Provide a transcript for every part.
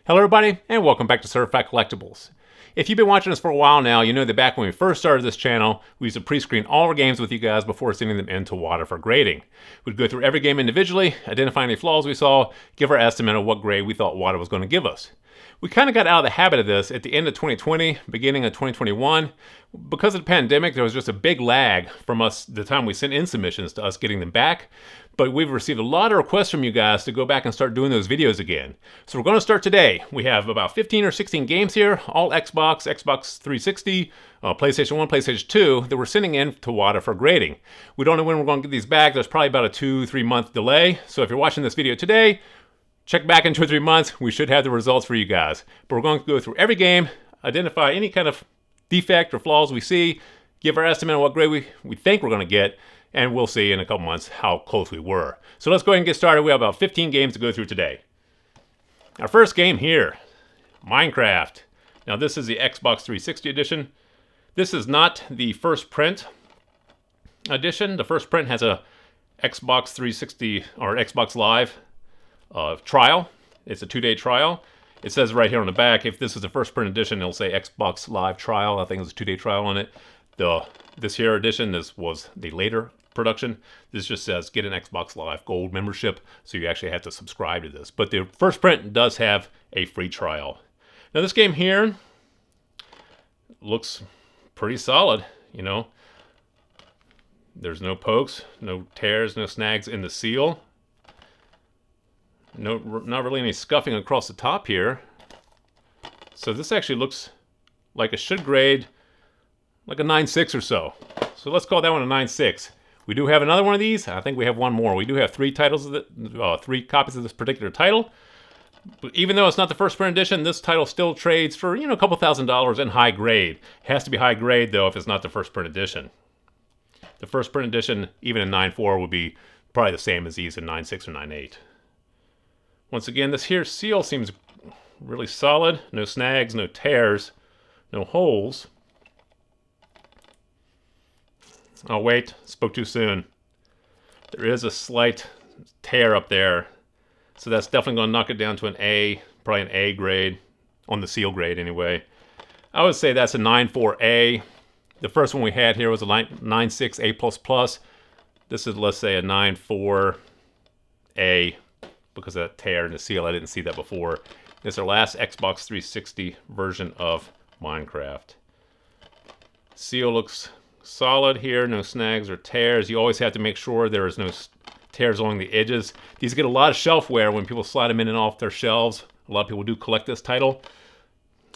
Hello everybody, and welcome back to Certified Collectibles. If you've been watching us for a while now, you know that back when we first started this channel, we used to pre-screen all our games with you guys before sending them into Wata for grading. We'd go through every game individually, identify any flaws we saw, give our estimate of what grade we thought Wata was going to give us. We kind of got out of the habit of this at the end of 2020, beginning of 2021. Because of the pandemic, there was just a big lag from us, the time we sent in submissions to us getting them back. But we've received a lot of requests from you guys to go back and start doing those videos again. So we're going to start today. We have about 15 or 16 games here, all Xbox, Xbox 360, PlayStation 1, PlayStation 2, that we're sending in to Wata for grading. We don't know when we're going to get these back. There's probably about a 2-3 month delay. So if you're watching this video today, check back in 2 or 3 months. We should have the results for you guys. But we're going to go through every game, identify any kind of defect or flaws we see, give our estimate on what grade we think we're going to get, and we'll see in a couple months how close we were. So let's go ahead and get started. We have about 15 games to go through today. Our first game here, Minecraft. Now this is the Xbox 360 edition. This is not the first print edition. The first print has a Xbox 360 or Xbox Live trial. It's a 2-day trial. It says right here on the back, if this is the first print edition, it'll say Xbox Live trial. I think it's a 2-day trial on it. This here edition, this was the later production. This just says get an Xbox Live Gold membership, so you actually have to subscribe to this. But the first print does have a free trial. Now this game here looks pretty solid, you know. There's no pokes, no tears, no snags in the seal. No, not really any scuffing across the top here. So this actually looks like it should grade like a 9.6 or so. So let's call that one a 9.6. We do have another one of these. I think we have one more. We do have 3 titles of three copies of this particular title. But even though it's not the first print edition, this title still trades for, you know, a couple $1,000s in high grade. It has to be high grade though if it's not the first print edition. The first print edition, even in 9.4, would be probably the same as these in 9.6 or 9.8. Once again, this here seal seems really solid. No snags, no tears, no holes. Oh wait, spoke too soon. There is a slight tear up there. So that's definitely going to knock it down to an A, probably an A grade, on the seal grade anyway. I would say that's a 9.4A. The first one we had here was a 9.6 A++. This is, let's say, a 9.4A because of that tear in the seal. I didn't see that before. This is our last Xbox 360 version of Minecraft. Seal looks solid here, no snags or tears. You always have to make sure there is no tears along the edges. These get a lot of shelf wear when people slide them in and off their shelves. A lot of people do collect this title.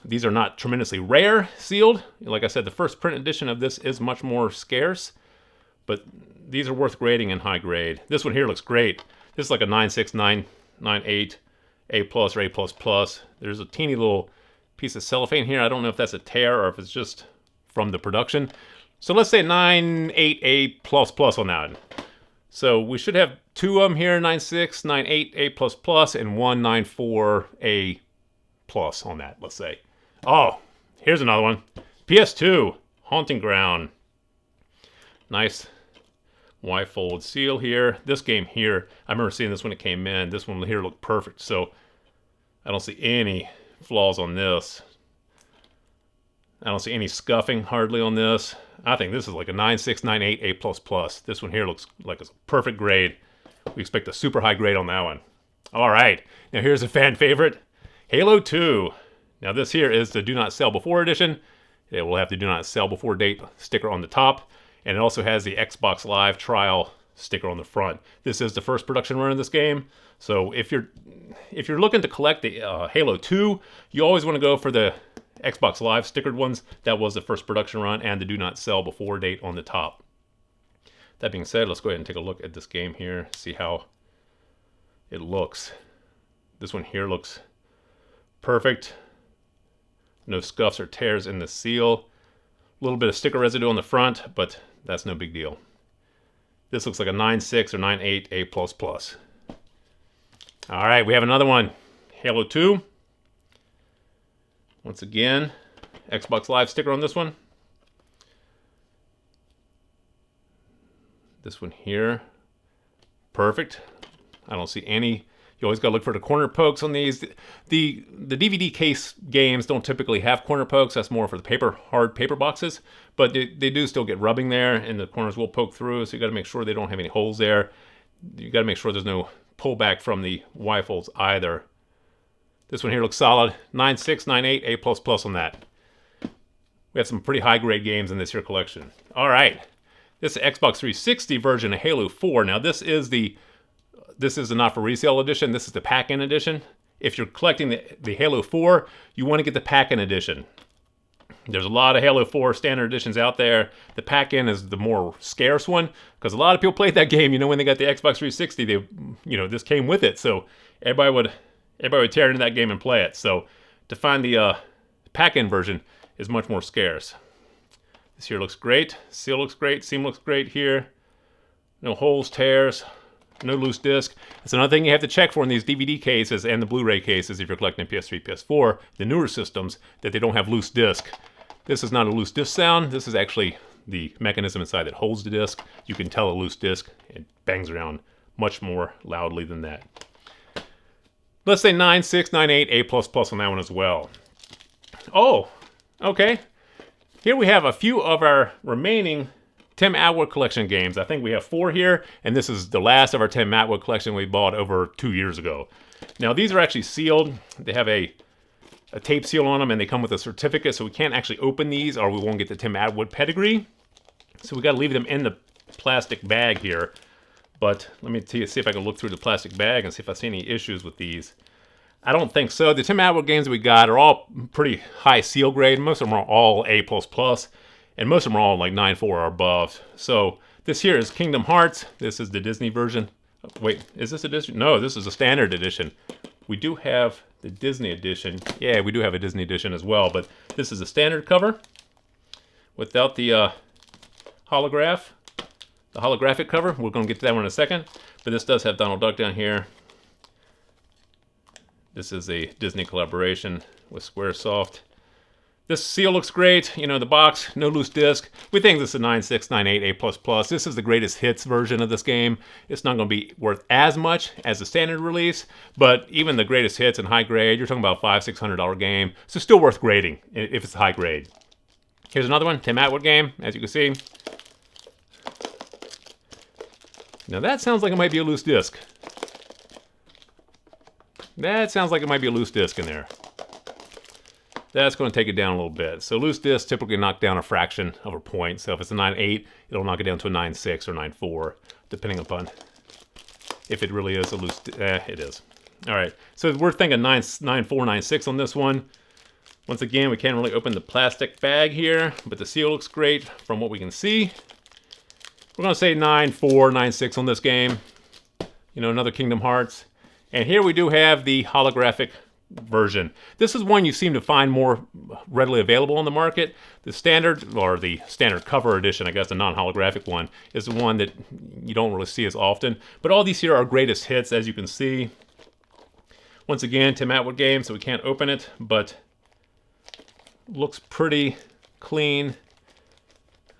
These are not tremendously rare sealed. Like I said, the first print edition of this is much more scarce, but these are worth grading in high grade. This one here looks great. This is like a 9.6, 9.8, A+ or A++. There's a teeny little piece of cellophane here. I don't know if that's a tear or if it's just from the production. So let's say 9.8 A++ on that. So we should have 2 of them here, 9.6, 9.8 A++, and one 9.4 A+ on that, let's say. Oh, here's another one. PS2, Haunting Ground. Nice Y-fold seal here. This game here, I remember seeing this when it came in. This one here looked perfect, so I don't see any flaws on this. I don't see any scuffing hardly on this. I think this is like a 9.6, 9.8 A++. This one here looks like it's a perfect grade. We expect a super high grade on that one. All right, now here's a fan favorite, Halo 2. Now this here is the Do Not Sell Before edition. It will have the Do Not Sell Before date sticker on the top, and it also has the Xbox Live trial sticker on the front. This is the first production run of this game, so if you're looking to collect the Halo 2, you always want to go for the Xbox Live stickered ones. That was the first production run and the Do Not Sell Before date on the top. That being said, let's go ahead and take a look at this game here, see how it looks. This one here looks perfect. No scuffs or tears in the seal. A little bit of sticker residue on the front, but that's no big deal. This looks like a 9.6 or 9.8 A++. All right, we have another one. Halo 2. Once again, Xbox Live sticker on this one. This one here, perfect. I don't see any. You always got to look for the corner pokes on these. The DVD case games don't typically have corner pokes. That's more for the hard paper boxes. But they do still get rubbing there, and the corners will poke through, so you got to make sure they don't have any holes there. You got to make sure there's no pullback from the Y folds either. This one here looks solid. 9.6, 9.8, A++ on that. We have some pretty high-grade games in this here collection. All right. This is the Xbox 360 version of Halo 4. Now, this is the not for resale edition. This is the pack-in edition. If you're collecting the Halo 4, you want to get the pack-in edition. There's a lot of Halo 4 standard editions out there. The pack-in is the more scarce one, because a lot of people played that game. When they got the Xbox 360, this came with it. So everybody would tear into that game and play it. So to find the pack-in version is much more scarce. This here looks great. Seal looks great. Seam looks great here. No holes, tears, no loose disc. That's another thing you have to check for in these DVD cases and the Blu-ray cases if you're collecting PS3, PS4, the newer systems, that they don't have loose disc. This is not a loose disc sound. This is actually the mechanism inside that holds the disc. You can tell a loose disc. It bangs around much more loudly than that. Let's say 9.6, 9.8, A++ on that one as well. Oh, okay. Here we have a few of our remaining Tim Atwood collection games. I think we have 4 here, and this is the last of our Tim Atwood collection we bought over 2 years ago. Now, these are actually sealed. They have a tape seal on them, and they come with a certificate, so we can't actually open these or we won't get the Tim Atwood pedigree. So we got to leave them in the plastic bag here. But let me see if I can look through the plastic bag and see if I see any issues with these. I don't think so. The Tim Atwood games we got are all pretty high seal grade. Most of them are all A++, and most of them are all like 9.4 or above. So this here is Kingdom Hearts. This is the Disney version. Wait, is this a Disney? No, this is a standard edition. We do have the Disney edition. Yeah, we do have a Disney edition as well, but this is a standard cover without the holographic cover. We're going to get to that one in a second, but this does have Donald Duck down here. This is a Disney collaboration with Squaresoft. This seal looks great. The box, no loose disc. We think this is a 9.6, 9.8, A++. This is the greatest hits version of this game. It's not going to be worth as much as the standard release, but even the greatest hits and high grade, you're talking about $500, $600 game. So still worth grading if it's high grade. Here's another one, Tim Atwood game, as you can see. Now that sounds like it might be a loose disc. That sounds like it might be a loose disc in there. That's going to take it down a little bit. So loose discs typically knock down a fraction of a point. So if it's a 9.8, it'll knock it down to a 9.6 or 9.4, depending upon if it really is a loose. It is. All right. So we're thinking 9.4, 9.6 on this one. Once again, we can't really open the plastic bag here, but the seal looks great from what we can see. We're going to say 9.4, 9.6 on this game. Another Kingdom Hearts. And here we do have the holographic version. This is one you seem to find more readily available on the market. The standard cover edition, I guess the non-holographic one, is the one that you don't really see as often. But all these here are greatest hits, as you can see. Once again, Tim Atwood game, so we can't open it, but looks pretty clean.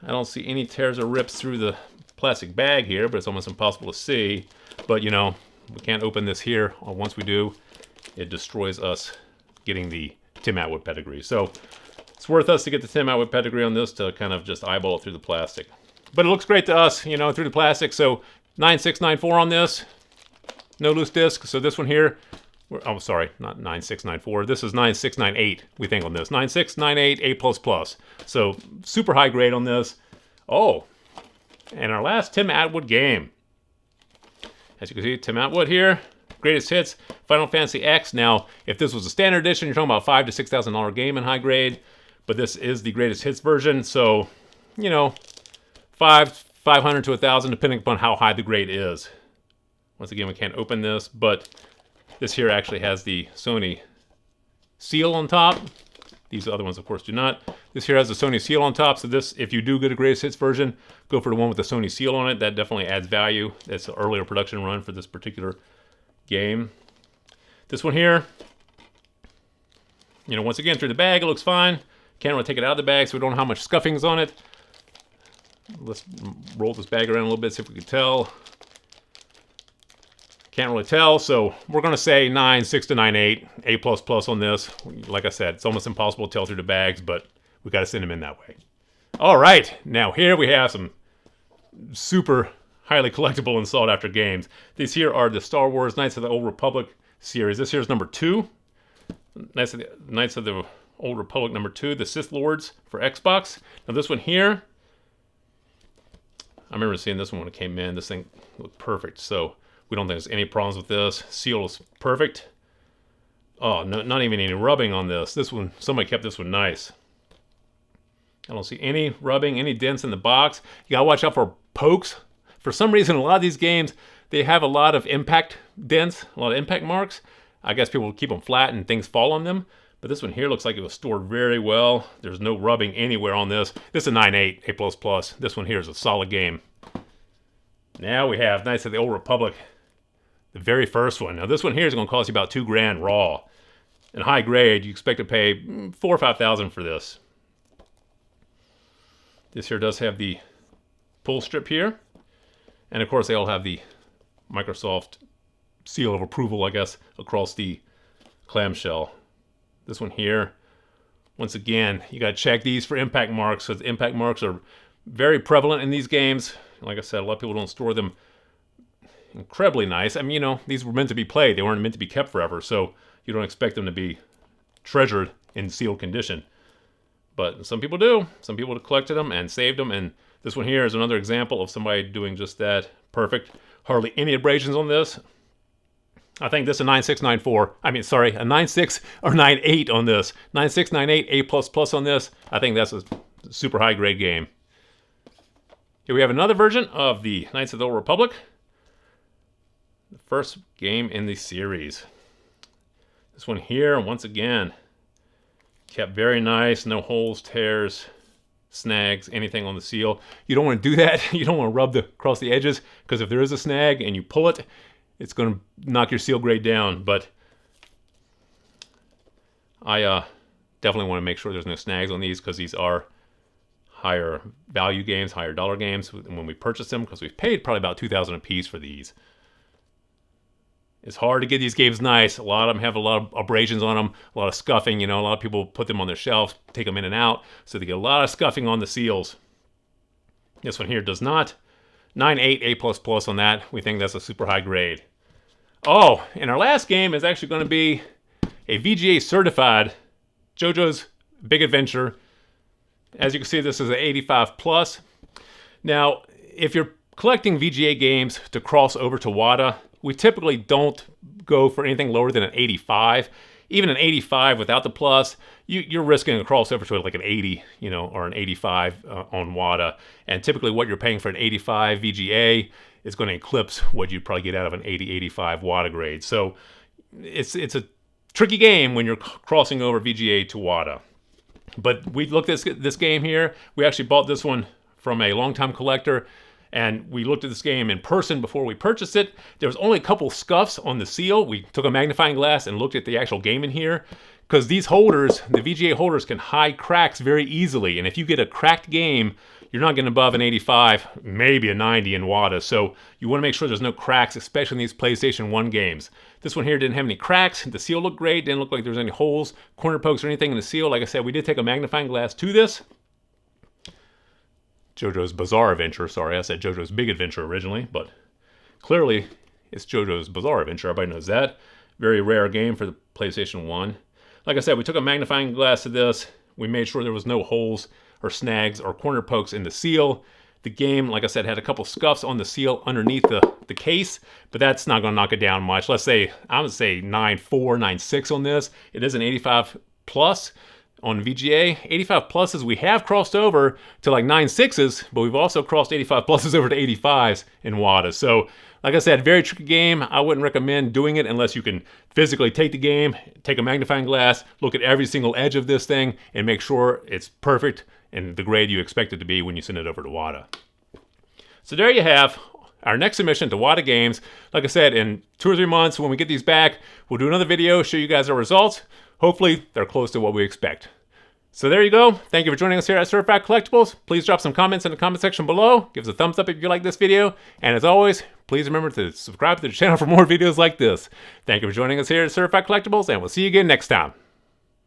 I don't see any tears or rips through the plastic bag here, but it's almost impossible to see. But we can't open this here. Once we do, it destroys us getting the Tim Atwood pedigree. So it's worth us to get the Tim Atwood pedigree on this to kind of just eyeball it through the plastic. But it looks great to us, through the plastic. So 9.6, 9.4 on this. No loose disc. So this one here, oh, sorry, not 9.6, 9.4. This is 9.6, 9.8, we think on this. 9.6, 9.8, A++. So super high grade on this. Oh, and our last Tim Atwood game. As you can see, Tim Atwood here. Greatest hits, Final Fantasy X. Now, if this was a standard edition, you're talking about $5,000 to $6,000 game in high grade. But this is the greatest hits version, so $500 to $1,000, depending upon how high the grade is. Once again, we can't open this, but this here actually has the Sony seal on top. These other ones, of course, do not. This here has the Sony seal on top, so this, if you do get a greatest hits version, go for the one with the Sony seal on it. That definitely adds value. That's an earlier production run for this particular game. This one here, once again, through the bag, it looks fine. Can't really take it out of the bag, so we don't know how much scuffing's on it. Let's roll this bag around a little bit, see if we can tell. Can't really tell, so we're going to say 9.6 to 9.8, A++ on this. Like I said, it's almost impossible to tell through the bags, but we got to send them in that way. All right, now here we have some super highly collectible and sought after games. These here are the Star Wars Knights of the Old Republic series. This here's number 2. Knights of the Old Republic number 2, the Sith Lords for Xbox. Now this one here, I remember seeing this one when it came in. This thing looked perfect, so we don't think there's any problems with this. Seal is perfect. Oh, no, not even any rubbing on this. This one, somebody kept this one nice. I don't see any rubbing, any dents in the box. You gotta watch out for pokes. For some reason, a lot of these games, they have a lot of impact dents, a lot of impact marks. I guess people keep them flat and things fall on them. But this one here looks like it was stored very well. There's no rubbing anywhere on this. This is a 9.8, A++. This one here is a solid game. Now we have Knights of the Old Republic, the very first one. Now this one here is going to cost you about $2,000 raw. In high grade, you expect to pay $4,000 or $5,000 for this. This here does have the pull strip here. And of course, they all have the Microsoft seal of approval, I guess, across the clamshell. This one here, once again, you got to check these for impact marks, because impact marks are very prevalent in these games. Like I said, a lot of people don't store them incredibly nice. I mean, you know, these were meant to be played. They weren't meant to be kept forever, so you don't expect them to be treasured in sealed condition. But some people do. Some people collected them and saved them, and this one here is another example of somebody doing just that. Perfect. Hardly any abrasions on this. I think this is a 9.6, 9.4. I mean, sorry, a 9.6 or 9.8 on this. 9.6, 9.8, A++ on this. I think that's a super high grade game. Here we have another version of the Knights of the Old Republic. The first game in the series. This one here, once again, kept very nice. No holes, tears, snags, anything on the seal. You don't want to do that. You don't want to rub across the edges, because if there is a snag and you pull it, it's going to knock your seal grade down. But I definitely want to make sure there's no snags on these, because these are higher value games, higher dollar games when we purchase them, because we've paid probably about $2,000 a piece for these. It's hard to get these games nice. A lot of them have a lot of abrasions on them, a lot of scuffing. You know, a lot of people put them on their shelves, take them in and out, so they get a lot of scuffing on the seals. This one here does not. 9.8, A++ on that. We think that's a super high grade. Oh, and our last game is actually going to be a VGA certified Jojo's Big Adventure. As you can see, this is an 85+. Now, if you're collecting VGA games to cross over to Wata, we typically don't go for anything lower than an 85. Even an 85 without the plus, you're risking a crossover to like an 80, you know, or an 85 on Wata. And typically what you're paying for an 85 VGA is going to eclipse what you'd probably get out of an 80, 85 Wata grade. So it's a tricky game when you're crossing over VGA to Wata. But we looked at this game here. We actually bought this one from a longtime collector, and we looked at this game in person before we purchased it. There was only a couple scuffs on the seal. We took a magnifying glass and looked at the actual game in here, because these holders, the VGA holders, can hide cracks very easily. And if you get a cracked game, you're not getting above an 85, maybe a 90 in Wata. So you want to make sure there's no cracks, especially in these PlayStation 1 games. This one here didn't have any cracks. The seal looked great. Didn't look like there was any holes, corner pokes, or anything in the seal. Like I said, we did take a magnifying glass to this. Jojo's Bizarre Adventure. Sorry, I said Jojo's Big Adventure originally, but clearly it's Jojo's Bizarre Adventure. Everybody knows that. Very rare game for the PlayStation 1. Like I said, we took a magnifying glass to this. We made sure there was no holes or snags or corner pokes in the seal. The game, like I said, had a couple scuffs on the seal underneath the case, but that's not going to knock it down much. Let's say, I would say 9.4, 9.6 on this. It is an 85 plus on VGA. 85 pluses, we have crossed over to like 9.6s, but we've also crossed 85 pluses over to 85s in Wata. So, like I said, very tricky game. I wouldn't recommend doing it unless you can physically take the game, take a magnifying glass, look at every single edge of this thing, and make sure it's perfect and the grade you expect it to be when you send it over to Wata. So there you have our next submission to Wata Games. Like I said, in 2 or 3 months when we get these back, we'll do another video, show you guys our results. Hopefully they're close to what we expect. So there you go. Thank you for joining us here at Certified Collectibles. Please drop some comments in the comment section below. Give us a thumbs up if you like this video. And as always, please remember to subscribe to the channel for more videos like this. Thank you for joining us here at Certified Collectibles, and we'll see you again next time.